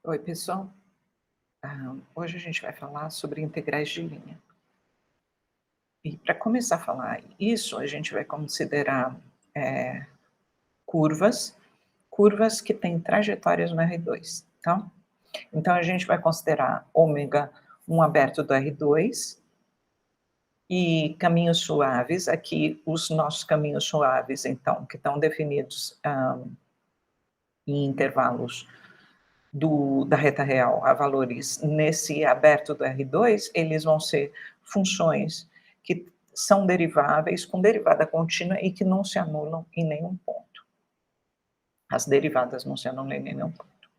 Oi, pessoal. Hoje a gente vai falar sobre integrais de linha. E para começar a falar isso, a gente vai considerar eh, curvas, curvas que têm trajetórias no R2, tá? Então a gente vai considerar ômega um aberto do R2 e caminhos suaves, aqui os nossos caminhos suaves, então, que estão definidos em intervalos da reta real a valores nesse aberto do R2, eles vão ser funções que são deriváveis com derivada contínua e que não se anulam em nenhum ponto. As derivadas não se anulam em nenhum ponto.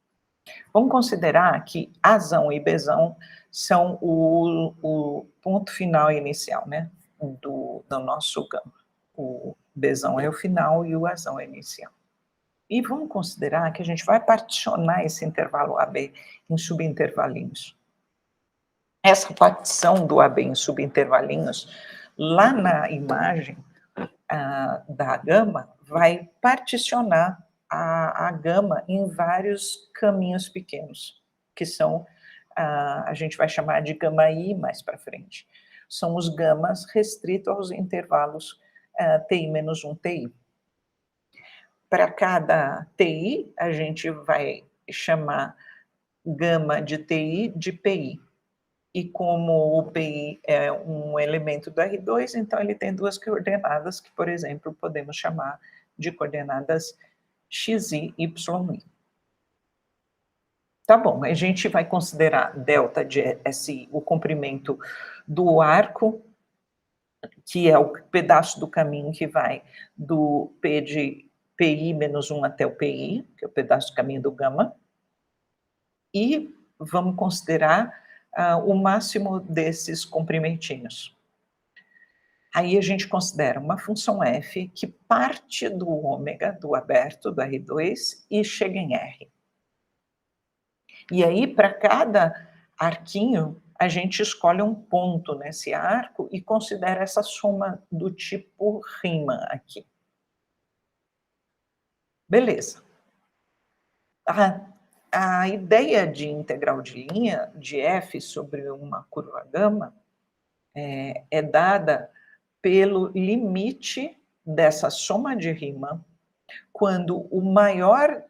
Vamos considerar que Azão e Bzão são o ponto final e inicial, né, do nosso gama. O Bzão é o final e o Azão é o inicial. E vamos considerar que a gente vai particionar esse intervalo AB em subintervalinhos. Essa partição do AB em subintervalinhos, lá na imagem da gama, vai particionar a gama em vários caminhos pequenos, que são, a gente vai chamar de gama I mais para frente. São os gamas restritos aos intervalos TI-1, TI. Para cada TI, a gente vai chamar gama de TI de PI. E como o PI é um elemento do R2, então ele tem duas coordenadas que, por exemplo, podemos chamar de coordenadas xi e yi. Tá bom, a gente vai considerar delta de SI o comprimento do arco, que é o pedaço do caminho que vai do P de PI menos 1 até o PI, que é o pedaço do caminho do gama, e vamos considerar o máximo desses comprimentinhos. Aí a gente considera uma função f que parte do ômega, do aberto, do R2, e chega em R. E aí, para cada arquinho, a gente escolhe um ponto nesse arco e considera essa soma do tipo Riemann aqui. Beleza. A ideia de integral de linha de f sobre uma curva gama é dada pelo limite dessa soma de Riemann, quando o maior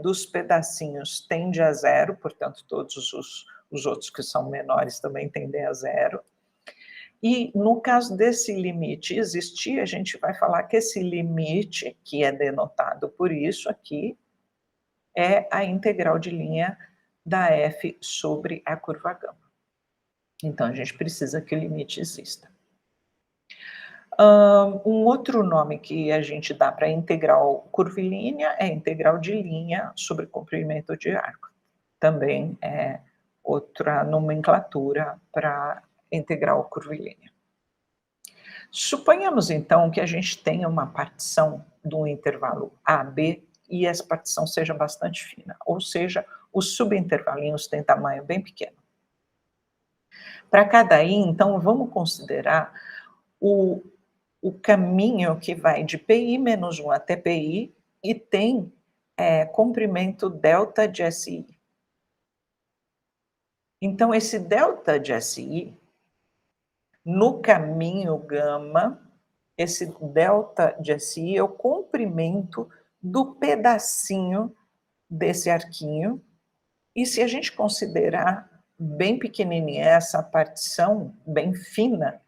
dos pedacinhos tende a zero, portanto, todos os outros que são menores também tendem a zero. E, no caso desse limite existir, a gente vai falar que esse limite, que é denotado por isso aqui, é a integral de linha da f sobre a curva gama. Então, a gente precisa que o limite exista. Um outro nome que a gente dá para integral curvilínea é integral de linha sobre comprimento de arco. Também é outra nomenclatura para integral curvilínea. Suponhamos, então, que a gente tenha uma partição do intervalo AB e essa partição seja bastante fina, ou seja, os subintervalinhos têm tamanho bem pequeno. Para cada I, então, vamos considerar o caminho que vai de PI menos 1 até PI e tem comprimento delta de SI. Então, esse delta de SI, no caminho gama, esse delta de SI é o comprimento do pedacinho desse arquinho. E se a gente considerar bem pequenininha essa partição, bem fina,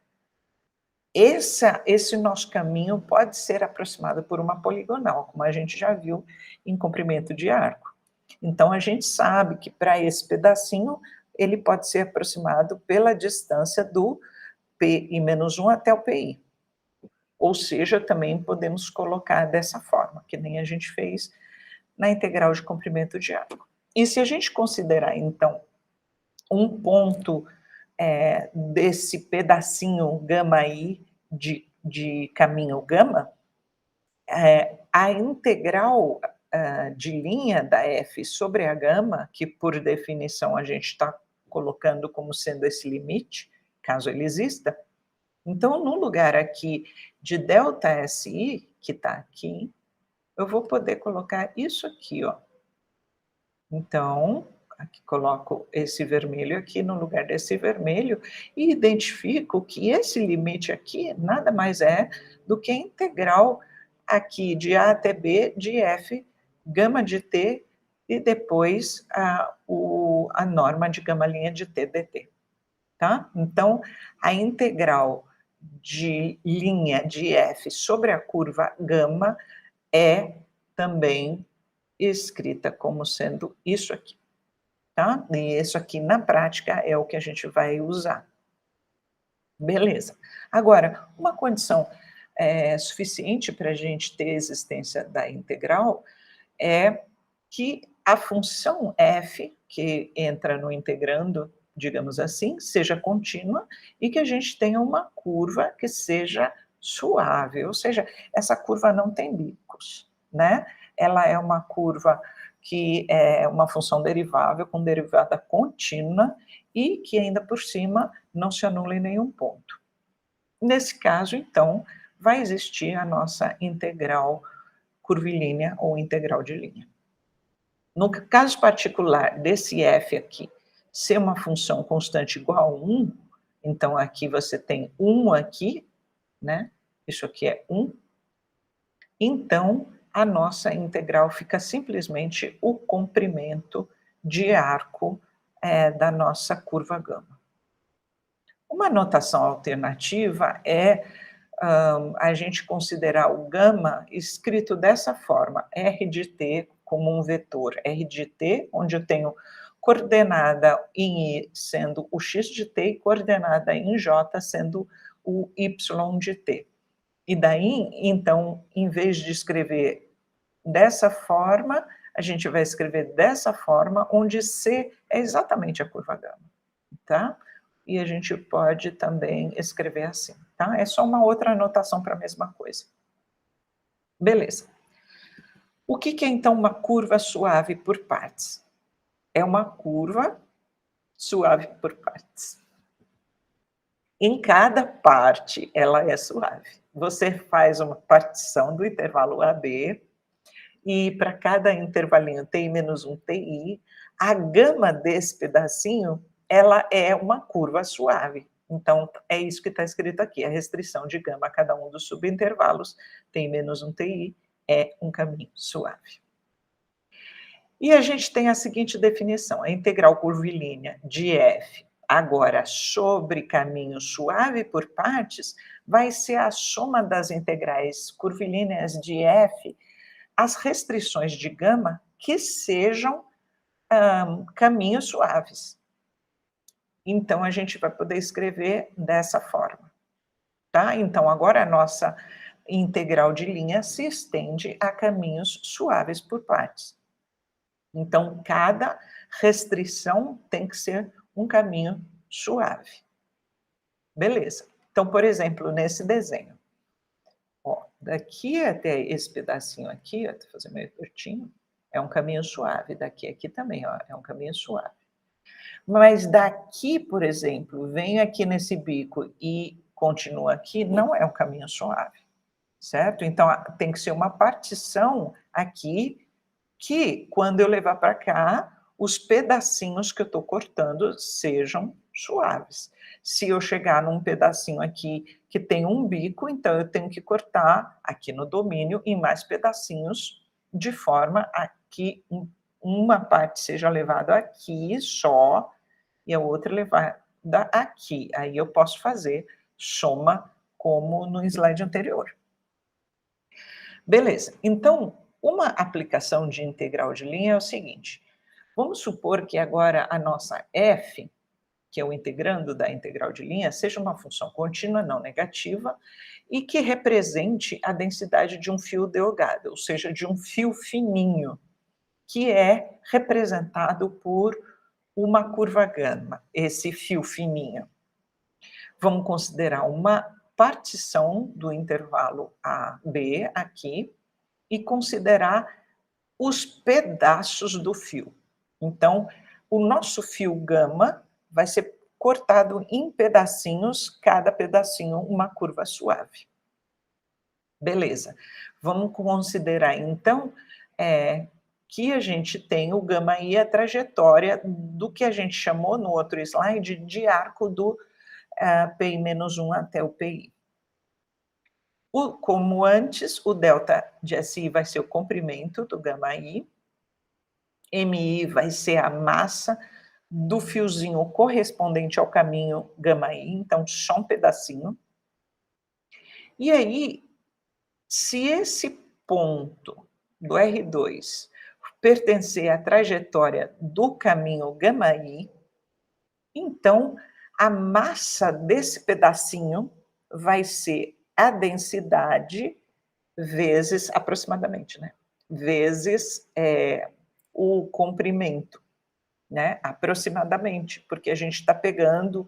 esse nosso caminho pode ser aproximado por uma poligonal, como a gente já viu em comprimento de arco. Então, a gente sabe que para esse pedacinho, ele pode ser aproximado pela distância do PI-1 até o PI. Ou seja, também podemos colocar dessa forma, que nem a gente fez na integral de comprimento de arco. E se a gente considerar, então, um ponto desse pedacinho γi de caminho gama, a integral de linha da f sobre a gama, que por definição a gente está colocando como sendo esse limite, caso ele exista, então no lugar aqui de delta SI, que está aqui, eu vou poder colocar isso aqui, ó. Então, Aqui coloco esse vermelho aqui no lugar desse vermelho e identifico que esse limite aqui nada mais é do que a integral aqui de A até B de f gama de t e depois a norma de gama' de t dt, tá? Então, a integral de linha de f sobre a curva gama é também escrita como sendo isso aqui, tá? E isso aqui, na prática, é o que a gente vai usar. Beleza. Agora, uma condição suficiente para a gente ter existência da integral é que a função f, que entra no integrando, digamos assim, seja contínua e que a gente tenha uma curva que seja suave, ou seja, essa curva não tem bicos, né? Ela é uma curva que é uma função derivável com derivada contínua e que ainda por cima não se anula em nenhum ponto. Nesse caso, então, vai existir a nossa integral curvilínea ou integral de linha. No caso particular desse f aqui ser uma função constante igual a 1, então aqui você tem 1 aqui, né? Isso aqui é 1. Então, a nossa integral fica simplesmente o comprimento de arco da nossa curva gama. Uma notação alternativa é a gente considerar o gama escrito dessa forma, r de t como um vetor r de t, onde eu tenho coordenada em i sendo o x de t e coordenada em j sendo o y de t. E daí, então, em vez de escrever dessa forma, a gente vai escrever dessa forma, onde c é exatamente a curva gama, tá? E a gente pode também escrever assim, tá? É só uma outra anotação para a mesma coisa. Beleza. O que é, então, uma curva suave por partes? É uma curva suave por partes. Em cada parte, ela é suave. Você faz uma partição do intervalo AB, e para cada intervalinho ti menos 1 ti, a gama desse pedacinho, ela é uma curva suave. Então, é isso que está escrito aqui, a restrição de gama a cada um dos subintervalos, ti menos 1 ti, é um caminho suave. E a gente tem a seguinte definição, a integral curvilínea de f, agora sobre caminho suave por partes, vai ser a soma das integrais curvilíneas de f, as restrições de gama que sejam caminhos suaves. Então, a gente vai poder escrever dessa forma, tá? Então, agora a nossa integral de linha se estende a caminhos suaves por partes. Então, cada restrição tem que ser um caminho suave. Beleza. Então, por exemplo, nesse desenho, ó, daqui até esse pedacinho aqui, ó, vou fazer meio curtinho, é um caminho suave. Daqui a aqui também, ó, é um caminho suave. Mas daqui, por exemplo, vem aqui nesse bico e continua aqui, não é um caminho suave, certo? Então, tem que ser uma partição aqui que, quando eu levar para cá, os pedacinhos que eu estou cortando sejam suaves. Se eu chegar num pedacinho aqui que tem um bico, então eu tenho que cortar aqui no domínio em mais pedacinhos, de forma a que uma parte seja levada aqui só e a outra levada aqui. Aí eu posso fazer soma como no slide anterior. Beleza, então, uma aplicação de integral de linha é o seguinte, vamos supor que agora a nossa f, que é o integrando da integral de linha, seja uma função contínua não negativa e que represente a densidade de um fio delgado, ou seja, de um fio fininho, que é representado por uma curva gama, esse fio fininho. Vamos considerar uma partição do intervalo AB aqui, e considerar os pedaços do fio. Então, o nosso fio gama vai ser cortado em pedacinhos, cada pedacinho uma curva suave. Beleza. Vamos considerar, então, que a gente tem o γ, a trajetória do que a gente chamou no outro slide de arco do PI-1 até o PI. Como antes, o delta de SI vai ser o comprimento do γ, MI vai ser a massa do fiozinho correspondente ao caminho γ, então só um pedacinho. E aí, se esse ponto do R2 pertencer à trajetória do caminho γ, então a massa desse pedacinho vai ser a densidade vezes, aproximadamente, né, vezes o comprimento, né, aproximadamente, porque a gente está pegando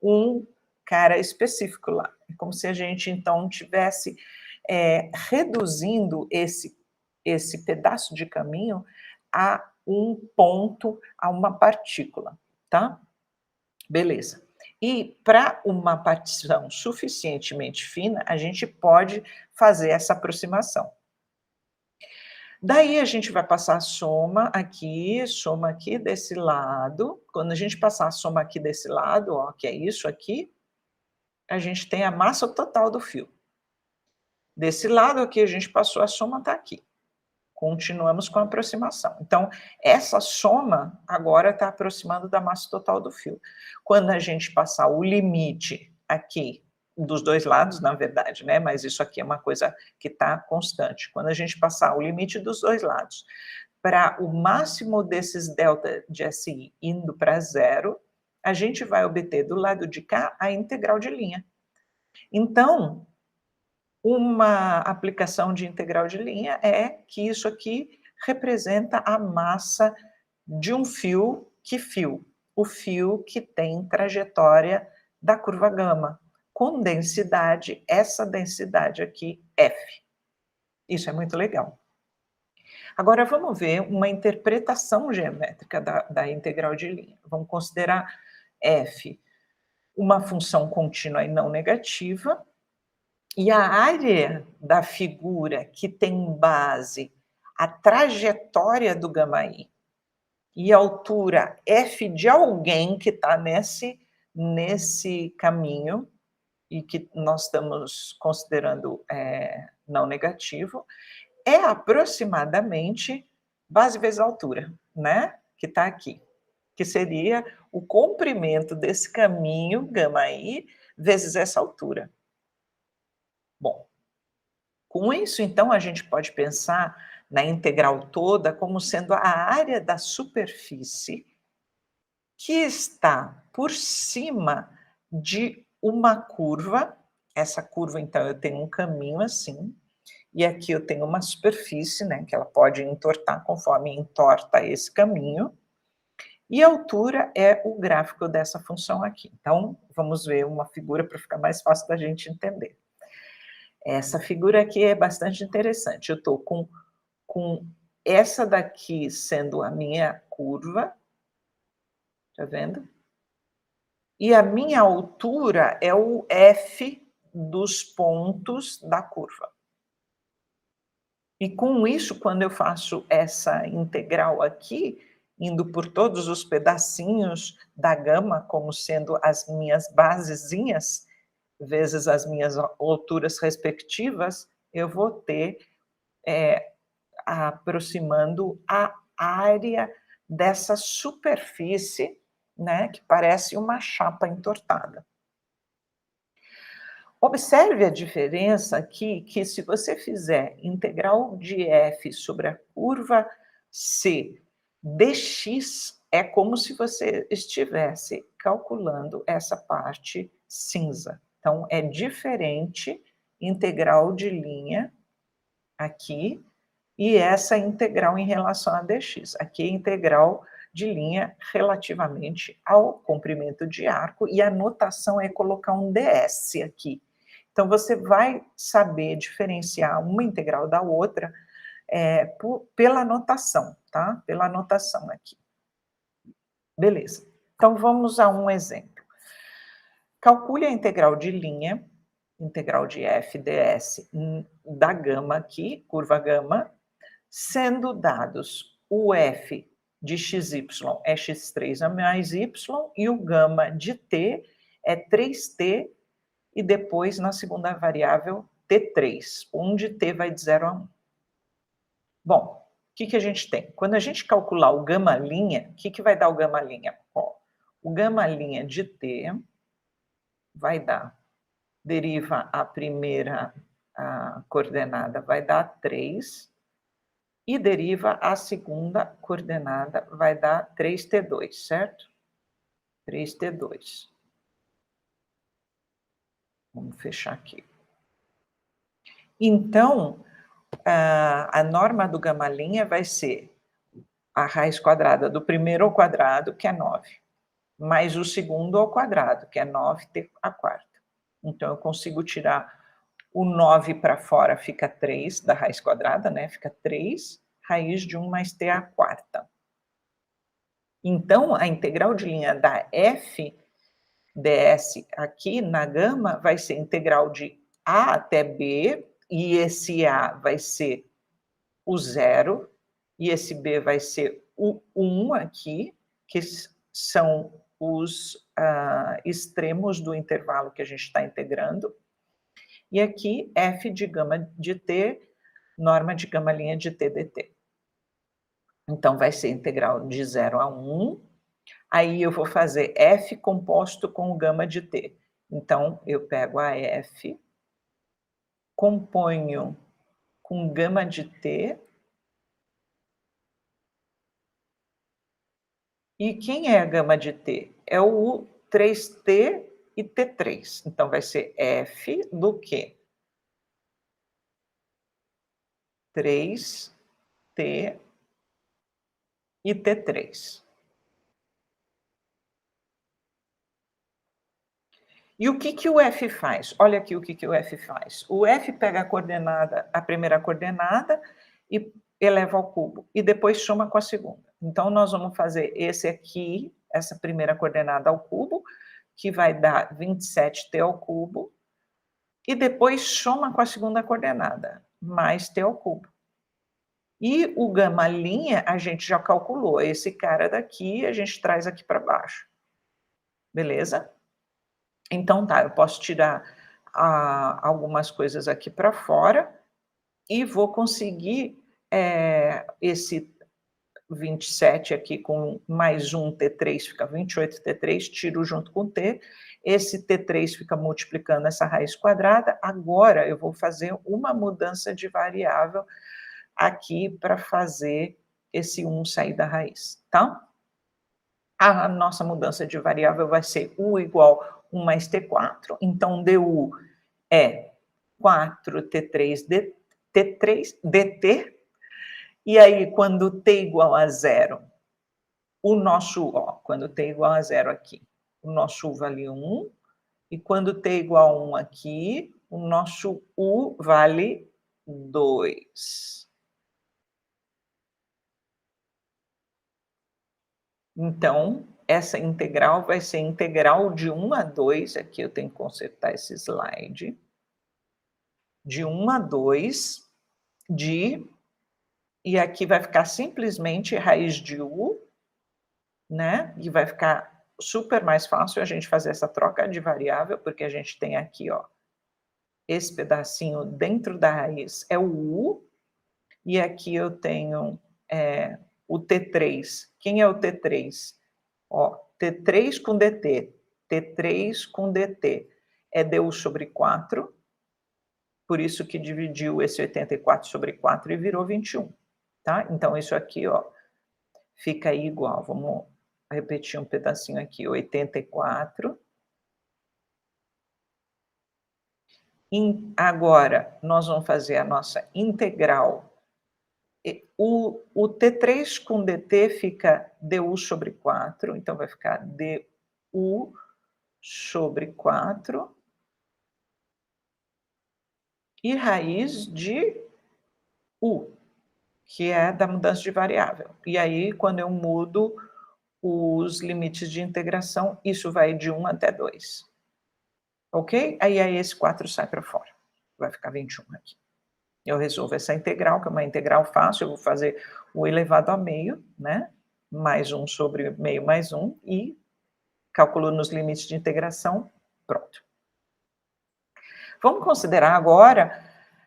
um cara específico lá. É como se a gente, então, tivesse reduzindo esse pedaço de caminho a um ponto, a uma partícula, tá? Beleza. E para uma partição suficientemente fina, a gente pode fazer essa aproximação. Daí a gente vai passar a soma aqui desse lado. Quando a gente passar a soma aqui desse lado, ó, que é isso aqui, a gente tem a massa total do fio. Desse lado aqui, a gente passou a soma, tá aqui. Continuamos com a aproximação. Então, essa soma agora está aproximando da massa total do fio. Quando a gente passar o limite aqui, dos dois lados, na verdade, né? Mas isso aqui é uma coisa que está constante. Quando a gente passar o limite dos dois lados para o máximo desses delta de SI indo para zero, a gente vai obter do lado de cá a integral de linha. Então, uma aplicação de integral de linha é que isso aqui representa a massa de um fio. Que fio? O fio que tem trajetória da curva gama, com densidade, essa densidade aqui, F. Isso é muito legal. Agora vamos ver uma interpretação geométrica da integral de linha. Vamos considerar F uma função contínua e não negativa, e a área da figura que tem base a trajetória do γ e a altura f de alguém que está nesse caminho e que nós estamos considerando não negativo, é aproximadamente base vezes altura, né? Que está aqui, que seria o comprimento desse caminho γ vezes essa altura. Bom, com isso, então, a gente pode pensar na integral toda como sendo a área da superfície que está por cima de uma curva. Essa curva, então, eu tenho um caminho assim, e aqui eu tenho uma superfície, né, que ela pode entortar conforme entorta esse caminho, e a altura é o gráfico dessa função aqui. Então, vamos ver uma figura para ficar mais fácil da gente entender. Essa figura aqui é bastante interessante. Eu estou com essa daqui sendo a minha curva, tá vendo? E a minha altura é o F dos pontos da curva. E com isso, quando eu faço essa integral aqui, indo por todos os pedacinhos da gama, como sendo as minhas basezinhas, vezes as minhas alturas respectivas, eu vou ter aproximando a área dessa superfície, né, que parece uma chapa entortada. Observe a diferença aqui, que se você fizer integral de f sobre a curva C dx, é como se você estivesse calculando essa parte cinza. Então, é diferente integral de linha aqui e essa integral em relação a dx. Aqui é integral de linha relativamente ao comprimento de arco, e a notação é colocar um ds aqui. Então, você vai saber diferenciar uma integral da outra pela notação, tá? Pela notação aqui. Beleza. Então, vamos a um exemplo. Calcule a integral de linha, integral de f ds da gama aqui, curva gama, sendo dados o f de xy é x3 mais y, e o gama de t é 3t, e depois, na segunda variável, t3, onde t vai de 0 a 1. Bom, o que a gente tem? Quando a gente calcular o gama', o que vai dar o gama'? Ó, o gama' de t vai dar, deriva a primeira coordenada, vai dar 3, e deriva a segunda coordenada, vai dar 3t2, certo? 3t2. Vamos fechar aqui. Então, a norma do gama' vai ser a raiz quadrada do primeiro ao quadrado, que é 9, mais o segundo ao quadrado, que é 9t à quarta. Então, eu consigo tirar o 9 para fora, fica 3 da raiz quadrada, né? Fica 3 raiz de 1 mais t à quarta. Então, a integral de linha da f ds aqui na gama vai ser integral de a até b, e esse a vai ser o 0, e esse b vai ser o 1 aqui, que são os extremos do intervalo que a gente está integrando. E aqui, f de gama de t, norma de gama' de t dt. Então, vai ser integral de 0 a 1. Aí eu vou fazer f composto com o gama de t. Então, eu pego a f, componho com gama de t. E quem é a gama de t? É o 3t e t3. Então, vai ser f do quê? 3t e t3. E o que o f faz? Olha aqui o que o f faz. O f pega a coordenada, a primeira coordenada, e eleva ao cubo, e depois soma com a segunda. Então, nós vamos fazer esse aqui, essa primeira coordenada ao cubo, que vai dar 27t ao cubo, e depois soma com a segunda coordenada, mais t ao cubo. E o gama' a gente já calculou, esse cara daqui a gente traz aqui para baixo. Beleza? Então tá, eu posso tirar algumas coisas aqui para fora e vou conseguir esse 27 aqui com mais um t3, fica 28t3, tiro junto com t. Esse t3 fica multiplicando essa raiz quadrada. Agora eu vou fazer uma mudança de variável aqui para fazer esse 1 sair da raiz, tá? A nossa mudança de variável vai ser u igual 1 mais t4, então du é 4t3 dt, e aí quando t igual a 0, o nosso, quando t igual a 0 aqui, o nosso u vale 1, e quando t igual a 1 aqui, o nosso u vale 2. Então, essa integral vai ser integral de 1 a 2, aqui eu tenho que consertar esse slide, de 1 a 2 e aqui vai ficar simplesmente raiz de u, né? E vai ficar super mais fácil a gente fazer essa troca de variável, porque a gente tem aqui, esse pedacinho dentro da raiz é o u, e aqui eu tenho o T3. Quem é o T3? T3 com dt, T3 com dt, é du sobre 4, por isso que dividiu esse 84 sobre 4 e virou 21, tá? Então, isso aqui, fica aí igual, vamos repetir um pedacinho aqui, 84. Agora, nós vamos fazer a nossa integral. O T3 com dt fica du sobre 4, então vai ficar du sobre 4, e raiz de u, que é da mudança de variável. E aí, quando eu mudo os limites de integração, isso vai de 1 até 2. Ok? Aí esse 4 sai para fora. Vai ficar 21 aqui. eu resolvo essa integral, que é uma integral fácil, eu vou fazer o elevado a meio, né, mais 1 sobre meio mais 1 e calculo nos limites de integração, pronto. Vamos considerar agora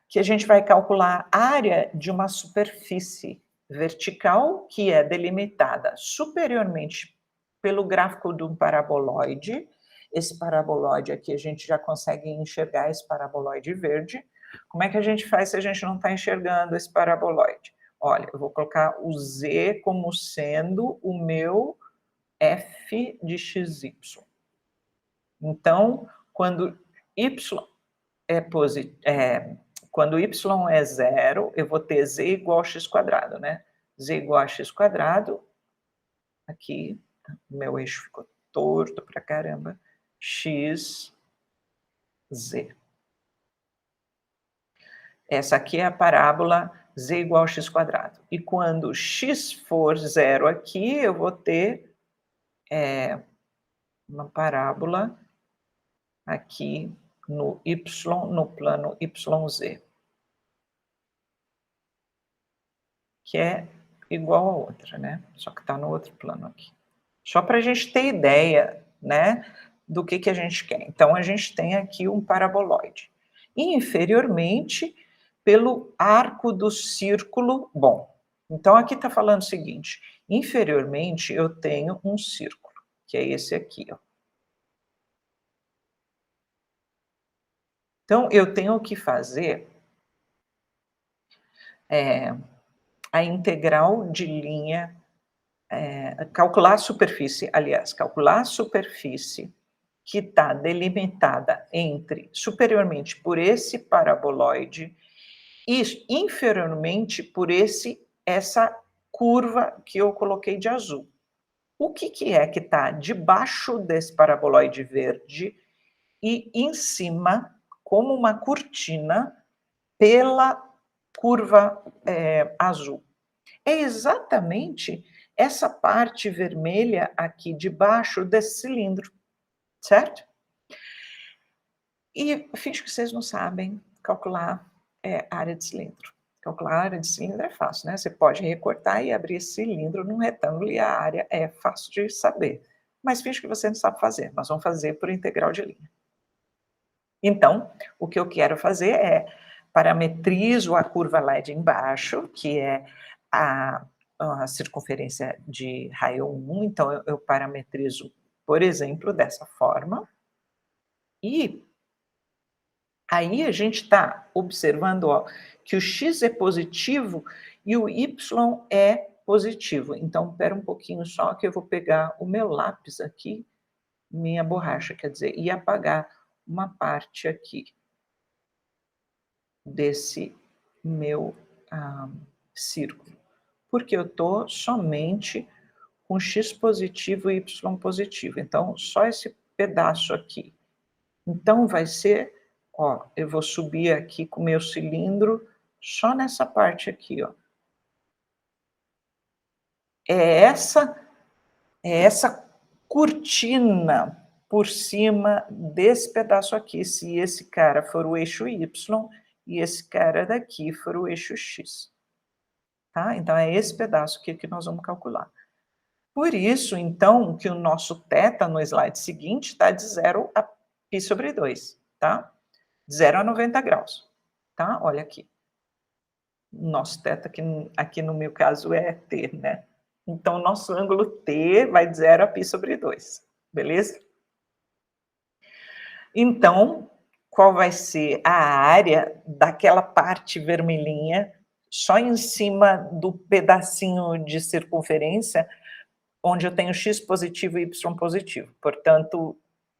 que a gente vai calcular a área de uma superfície vertical que é delimitada superiormente pelo gráfico de um paraboloide. Esse paraboloide aqui a gente já consegue enxergar esse paraboloide verde. Como é que a gente faz se a gente não está enxergando esse paraboloide? Olha, eu vou colocar o Z como sendo o meu f de xy. Então, quando y quando y é 0, eu vou ter z igual a x², né? Z igual a x², aqui, meu eixo ficou torto pra caramba, x, z. Essa aqui é a parábola z igual a x². E quando x for 0 aqui, eu vou ter uma parábola aqui no y, no plano YZ, que é igual a outra, né? Só que está no outro plano aqui. Só para a gente ter ideia, né, do que a gente quer. Então, a gente tem aqui um paraboloide. E inferiormente, pelo arco do círculo, bom, então aqui está falando o seguinte, inferiormente eu tenho um círculo, que é esse aqui, ó. Então, eu tenho que fazer a integral de linha, calcular a superfície, aliás, calcular a superfície que está delimitada superiormente por esse paraboloide e inferiormente por essa curva que eu coloquei de azul. O que é que está debaixo desse paraboloide verde e em cima, como uma cortina, pela curva azul? É exatamente essa parte vermelha aqui debaixo desse cilindro, certo? E finge que vocês não sabem calcular a área de cilindro. Calcular a área de cilindro é fácil, né? Você pode recortar e abrir esse cilindro num retângulo e a área é fácil de saber. Mas finge que você não sabe fazer. Nós vamos fazer por integral de linha. Então, o que eu quero fazer é parametrizo a curva lá de embaixo, que é a circunferência de raio 1. Então, eu parametrizo, por exemplo, dessa forma. E aí a gente está observando, ó, que o x é positivo e o y é positivo. Então, espera um pouquinho só que eu vou pegar o meu lápis aqui, minha borracha, quer dizer, e apagar uma parte aqui desse meu círculo. Porque eu estou somente com x positivo e y positivo. Então, só esse pedaço aqui. Então, vai ser, ó, eu vou subir aqui com o meu cilindro só nessa parte aqui, ó. É essa cortina por cima desse pedaço aqui, se esse cara for o eixo y e esse cara daqui for o eixo x. Tá? Então, é esse pedaço aqui que nós vamos calcular. Por isso, então, que o nosso θ no slide seguinte está de 0 a π/2, tá? De 0 a 90 graus, tá? Olha aqui. Nosso θ aqui no meu caso é t, né? Então, o nosso ângulo t vai de 0 a π/2, beleza? Então, qual vai ser a área daquela parte vermelhinha, só em cima do pedacinho de circunferência, onde eu tenho x positivo e y positivo, portanto,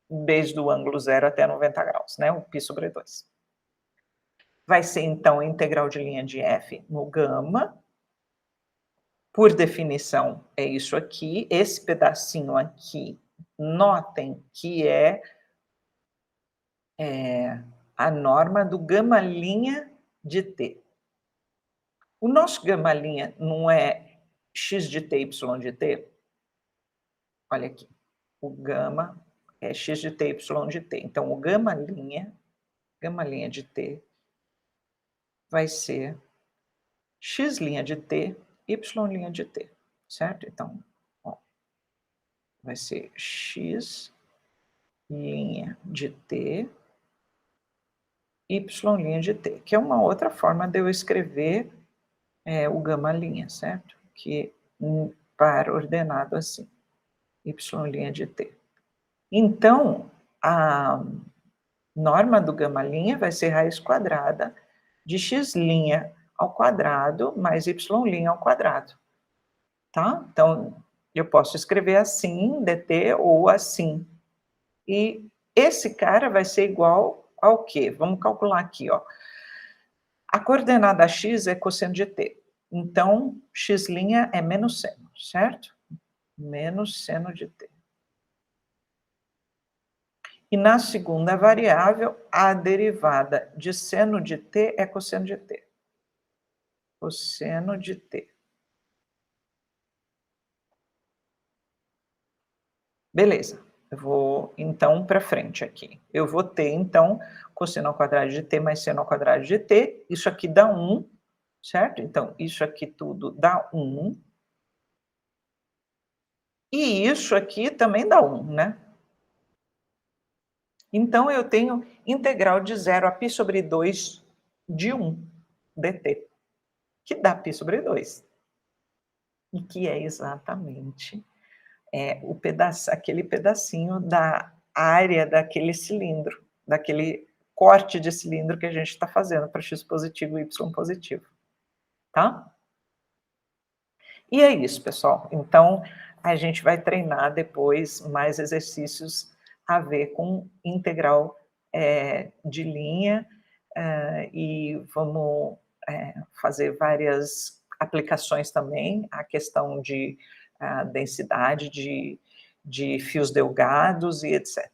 desde o ângulo 0 até 90 graus, né, o π/2. Vai ser, então, a integral de linha de f no gama, por definição, é isso aqui, esse pedacinho aqui, notem que é a norma do gama' de t. O nosso gama' não é x de t, y de t? Olha aqui, o gama é x de t, y de t. Então, o gama' de t vai ser x' de t, y' de t, certo? Então, ó, vai ser x' de t, y' de t, que é uma outra forma de eu escrever o γ', certo? Que par ordenado assim, y' de t. Então, a norma do γ' vai ser raiz quadrada de x' ao quadrado mais y' ao quadrado, tá? Então, eu posso escrever assim, dt, ou assim. E esse cara vai ser igual ao quê? Vamos calcular aqui, ó. A coordenada x é cosseno de t. Então, x' é menos seno, certo? Menos seno de t. E na segunda variável, a derivada de seno de t é cosseno de t. Cosseno de t. Beleza. Eu vou, então, para frente aqui. Eu vou ter, então, cosseno ao quadrado de t mais seno ao quadrado de t. Isso aqui dá 1, certo? Então, isso aqui tudo dá 1. E isso aqui também dá 1, né? Então, eu tenho integral de 0 a π sobre 2 de 1 dt, que dá π sobre 2. E que é exatamente aquele pedacinho da área daquele cilindro, daquele corte de cilindro que a gente está fazendo para x positivo e y positivo, tá? E é isso, pessoal. Então, a gente vai treinar depois mais exercícios a ver com integral de linha, e vamos fazer várias aplicações também, a questão de densidade de fios delgados e etc.